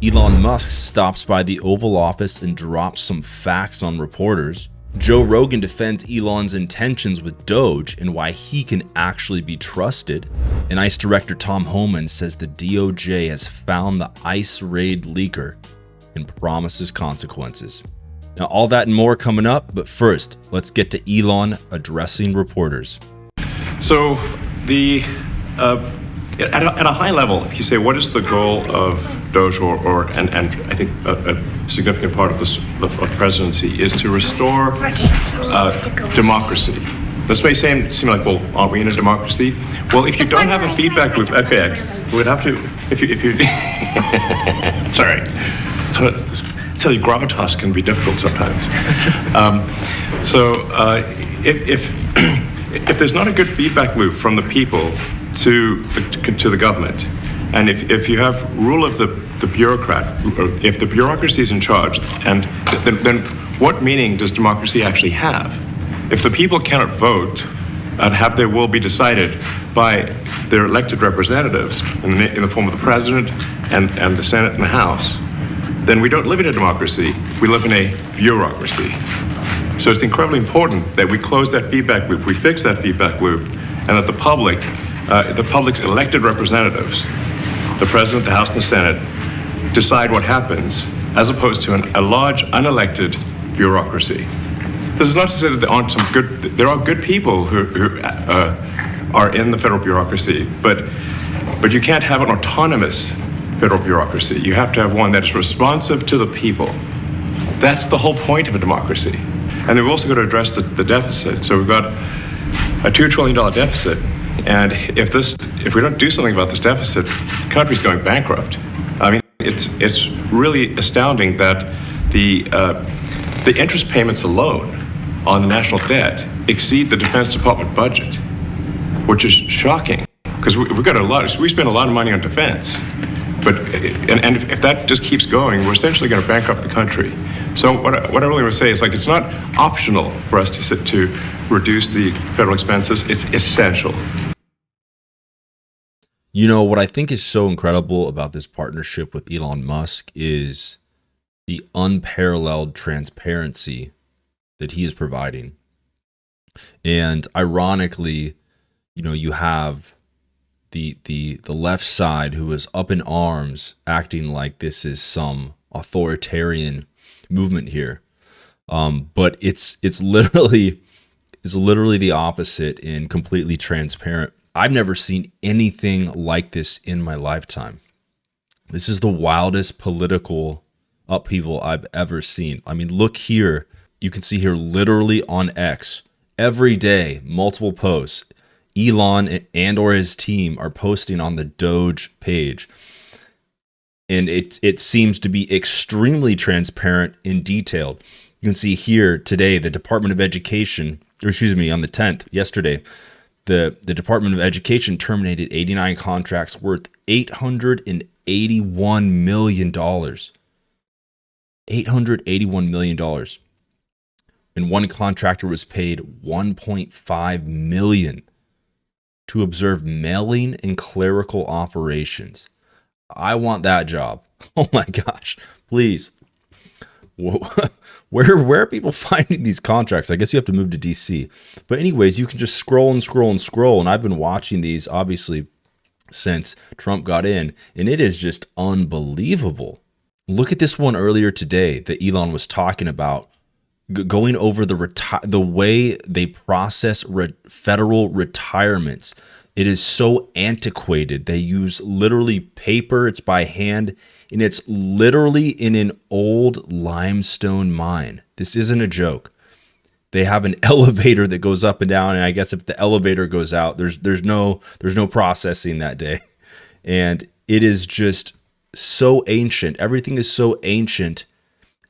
Elon Musk stops by the Oval Office and drops some facts on reporters. Joe Rogan defends Elon's intentions with DOGE and why he can actually be trusted. And ICE Director Tom Homan says the DOJ has found the ICE raid leaker and promises consequences. Now, all that and more coming up, but first, let's get to Elon addressing reporters. So, at a high level, if you say what is the goal of DOGE, and I think a significant part of the presidency is to restore democracy. This may seem like, well, aren't we in a democracy? Well, if you don't have a feedback loop, okay, we'd have to, if you sorry. I tell you, gravitas can be difficult sometimes. If there's not a good feedback loop from the people to the government, and if you have rule of the bureaucrat, or if the bureaucracy is in charge, and then what meaning does democracy actually have? If the people cannot vote and have their will be decided by their elected representatives in the form of the president and the Senate and the House, then we don't live in a democracy, we live in a bureaucracy. So it's incredibly important that we close that feedback loop, we fix that feedback loop, and that the public's elected representatives, the president, the House, and the Senate, decide what happens, as opposed to a large unelected bureaucracy. This is not to say that there are good people who are in the federal bureaucracy, but you can't have an autonomous federal bureaucracy. You have to have one that is responsive to the people. That's the whole point of a democracy. And then we've also got to address the deficit. So we've got a $2 trillion deficit. And if we don't do something about this deficit, the country's going bankrupt. I mean, it's really astounding that the interest payments alone on the national debt exceed the Defense Department budget, which is shocking because we spend a lot of money on defense. But if that just keeps going, we're essentially going to bankrupt the country. So what I really want to say is, like, it's not optional for us to reduce the federal expenses. It's essential. You know, what I think is so incredible about this partnership with Elon Musk is the unparalleled transparency that he is providing. And ironically, you know, you have the left side who is up in arms, acting like this is some authoritarian movement here. But it's literally the opposite and completely transparent. I've never seen anything like this in my lifetime. This is the wildest political upheaval I've ever seen. I mean, look here. You can see here literally on X every day, multiple posts. Elon and or his team are posting on the DOGE page. And it seems to be extremely transparent and detailed. You can see here today, the Department of Education, on the 10th, yesterday, the Department of Education terminated 89 contracts worth $881 million. $881 million. And one contractor was paid $1.5 million to observe mailing and clerical operations. I want that job. Oh my gosh, please. Where are people finding these contracts? I guess you have to move to DC. But anyways, you can just scroll and scroll and scroll. And I've been watching these, obviously, since Trump got in. And it is just unbelievable. Look at this one earlier today that Elon was talking about, going over the way they process federal retirements. It is so antiquated. They use literally paper. It's by hand, and it's literally in an old limestone mine. This isn't a joke. They have an elevator that goes up and down, and I guess if the elevator goes out, there's no processing that day. And it is just so ancient. Everything is so ancient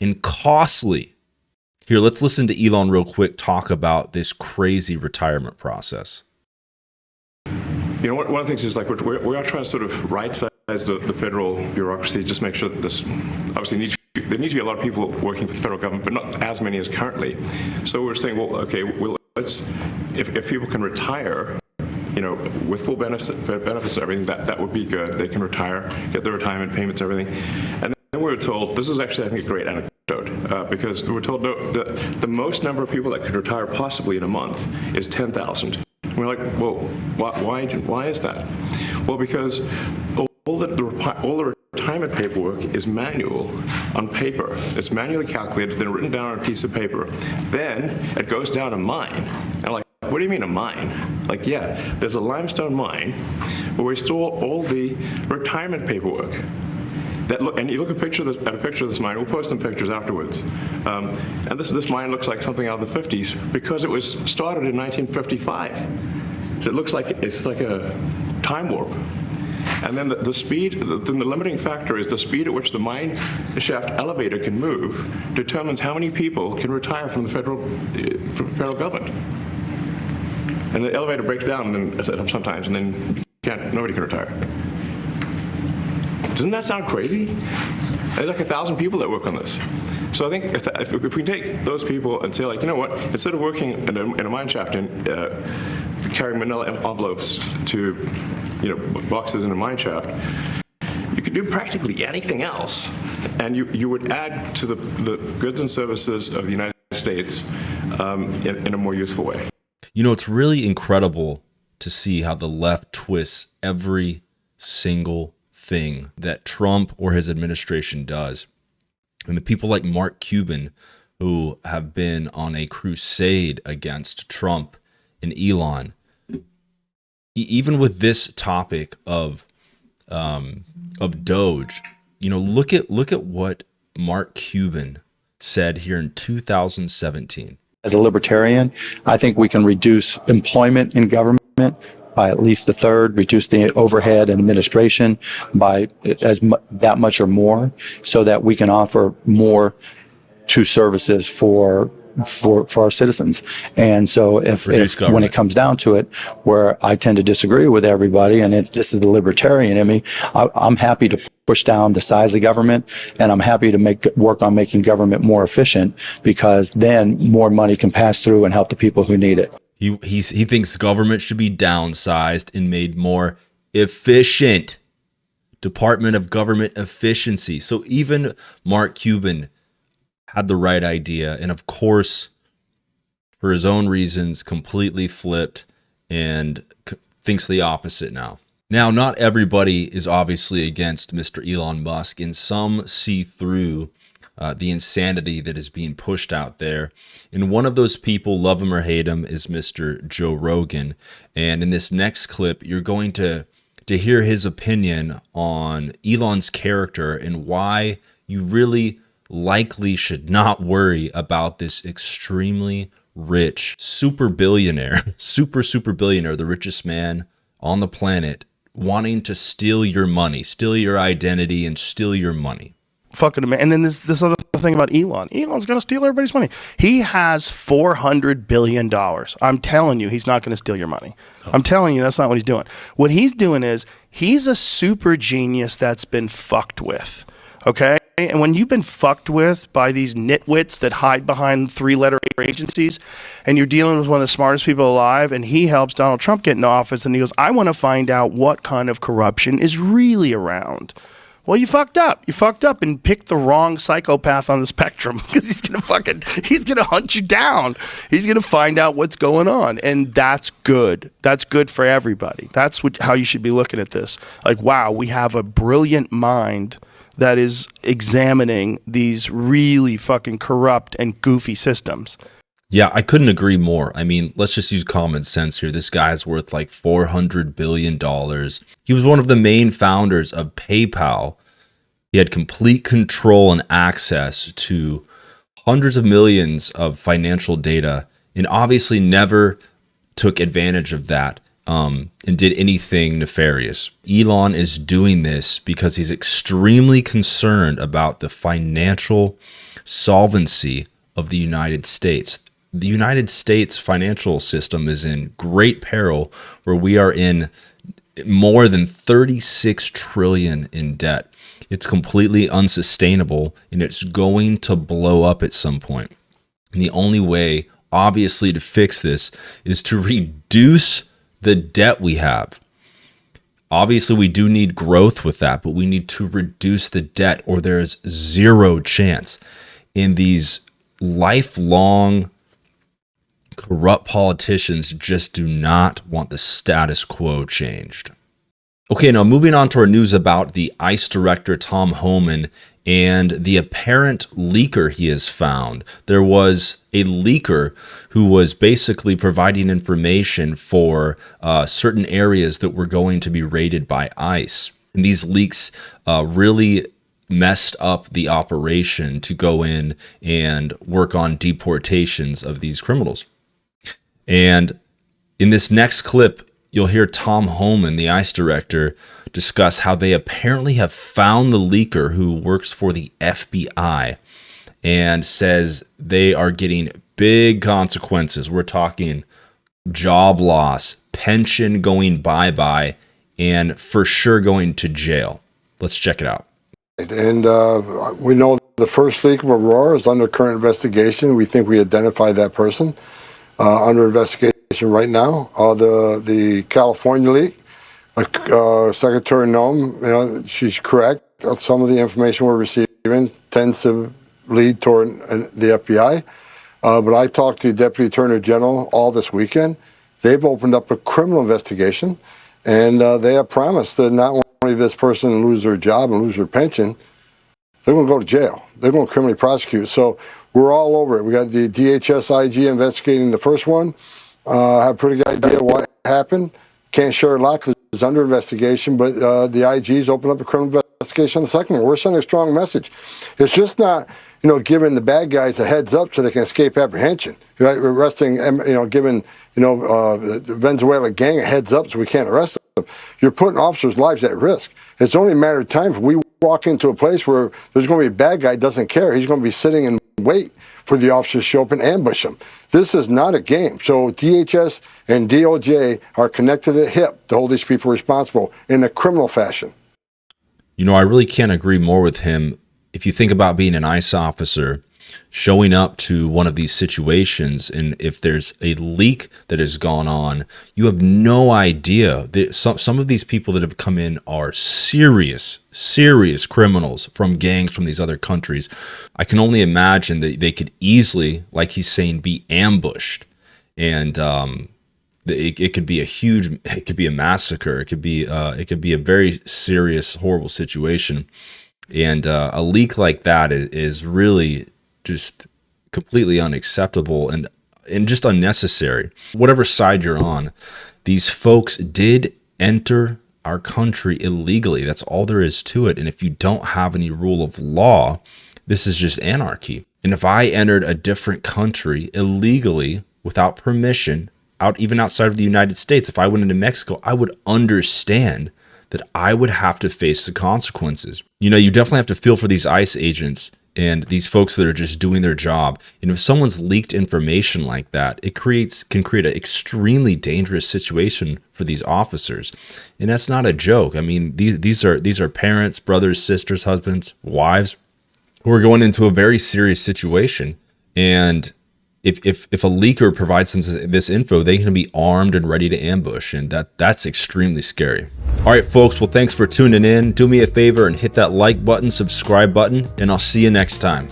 and costly. Here, let's listen to Elon real quick talk about this crazy retirement process. You know, one of the things is, like, we are trying to sort of right-size the federal bureaucracy, just make sure that this, obviously, there need to be a lot of people working for the federal government, but not as many as currently. So we're saying, well, okay, let's, if people can retire, you know, with full benefits and everything, that would be good. They can retire, get their retirement payments, everything. And told, this is actually, I think, a great anecdote, because we were told the most number of people that could retire possibly in a month is 10,000. We're like, well, why is that? Well, because all the retirement paperwork is manual on paper. It's manually calculated, then written down on a piece of paper. Then it goes down a mine. And I'm like, what do you mean a mine? Like, yeah, there's a limestone mine where we store all the retirement paperwork. And you look at a picture of this mine. We'll post some pictures afterwards. And this mine looks like something out of the 50s because it was started in 1955. So it looks like it's like a time warp. And then the speed, the limiting factor is the speed at which the mine shaft elevator can move determines how many people can retire from the federal government. And the elevator breaks down sometimes, and then nobody can retire. Doesn't that sound crazy? There's like 1,000 people that work on this. So I think if we take those people and say, like, you know what, instead of working in a mine shaft and carrying manila envelopes to, boxes in a mine shaft, you could do practically anything else, and you would add to the goods and services of the United States in a more useful way. It's really incredible to see how the left twists every single thing that Trump or his administration does. And the people like Mark Cuban, who have been on a crusade against Trump and Elon, even with this topic of DOGE, look at what Mark Cuban said here in 2017. As a libertarian, I think we can reduce employment in government by at least a third, reduce the overhead and administration by that much or more, so that we can offer more to services for our citizens. And so if when it comes down to it, where I tend to disagree with everybody, and this is the libertarian in me, I'm happy to push down the size of government, and I'm happy to work on making government more efficient, because then more money can pass through and help the people who need it. He thinks government should be downsized and made more efficient. Department of Government Efficiency. So even Mark Cuban had the right idea, and of course, for his own reasons, completely flipped and thinks the opposite now. Now, not everybody is obviously against Mr. Elon Musk, and some see through the insanity that is being pushed out there. And one of those people, love him or hate him, is Mr. Joe Rogan. And in this next clip, you're going to hear his opinion on Elon's character and why you really likely should not worry about this extremely rich super billionaire, super billionaire, the richest man on the planet, wanting to steal your money, steal your identity, and steal your money. Fucking man. And then this other thing about Elon. Elon's going to steal everybody's money. He has $400 billion. I'm telling you, he's not going to steal your money. Oh. I'm telling you, that's not what he's doing. What he's doing is he's a super genius that's been fucked with. Okay? And when you've been fucked with by these nitwits that hide behind three-letter agencies, and you're dealing with one of the smartest people alive, and he helps Donald Trump get into office, and he goes, I want to find out what kind of corruption is really around. Well, you fucked up. You fucked up and picked the wrong psychopath on the spectrum, because he's going to hunt you down. He's going to find out what's going on. And that's good. That's good for everybody. That's how you should be looking at this. Like, wow, we have a brilliant mind that is examining these really fucking corrupt and goofy systems. Yeah, I couldn't agree more. I mean, let's just use common sense here. This guy's worth like $400 billion. He was one of the main founders of PayPal. He had complete control and access to hundreds of millions of financial data, and obviously never took advantage of that and did anything nefarious. Elon is doing this because he's extremely concerned about the financial solvency of the United States. The United States financial system is in great peril, where we are in more than 36 trillion in debt. It's completely unsustainable, and it's going to blow up at some point. And the only way, obviously, to fix this is to reduce the debt we have. Obviously, we do need growth with that, but we need to reduce the debt or there's zero chance. In these lifelong corrupt politicians just do not want the status quo changed. Okay, now moving on to our news about the ICE director, Tom Homan, and the apparent leaker he has found. There was a leaker who was basically providing information for certain areas that were going to be raided by ICE. And these leaks really messed up the operation to go in and work on deportations of these criminals. And in this next clip, you'll hear Tom Homan, the ICE director, discuss how they apparently have found the leaker who works for the FBI and says they are getting big consequences. We're talking job loss, pension going bye-bye, and for sure going to jail. Let's check it out. And we know the first leak of Aurora is under current investigation. We think we identified that person under investigation right now. The California leak, Secretary Noem, she's correct. Some of the information we're receiving tends to lead toward the FBI. But I talked to the Deputy Attorney General all this weekend. They've opened up a criminal investigation, and they have promised that not only this person lose their job and lose their pension, they're going to go to jail. They're going to criminally prosecute. So we're all over it. We got the DHS IG investigating the first one. Have a pretty good idea what happened. Can't share a lot because it's under investigation, but the IG's opened up a criminal investigation on the second one. We're sending a strong message. It's just not, giving the bad guys a heads up so they can escape apprehension. Right? We're arresting, giving, the Venezuela gang a heads up so we can't arrest them. You're putting officers' lives at risk. It's only a matter of time if we walk into a place where there's going to be a bad guy doesn't care. He's going to be sitting and wait for the officers to show up and ambush him. This is not a game. So DHS and DOJ are connected at hip to hold these people responsible in a criminal fashion. I really can't agree more with him. If you think about being an ICE officer, showing up to one of these situations, and if there's a leak that has gone on, you have no idea. Some of these people that have come in are serious criminals from gangs from these other countries. I can only imagine that they could easily, like he's saying, be ambushed, and it could be it could be a massacre. It could be a very serious, horrible situation, and a leak like that is really just completely unacceptable and just unnecessary. Whatever side you're on, these folks did enter our country illegally. That's all there is to it. And if you don't have any rule of law, this is just anarchy. And if I entered a different country illegally without permission, even outside of the United States, if I went into Mexico, I would understand that I would have to face the consequences. You definitely have to feel for these ICE agents and these folks that are just doing their job. If someone's leaked information like that, it can create an extremely dangerous situation for these officers. And that's not a joke. I mean, these are parents, brothers, sisters, husbands, wives who are going into a very serious situation. And if a leaker provides them this info, they can be armed and ready to ambush, and that's extremely scary. All right, folks, well, thanks for tuning in. Do me a favor and hit that like button, subscribe button, and I'll see you next time.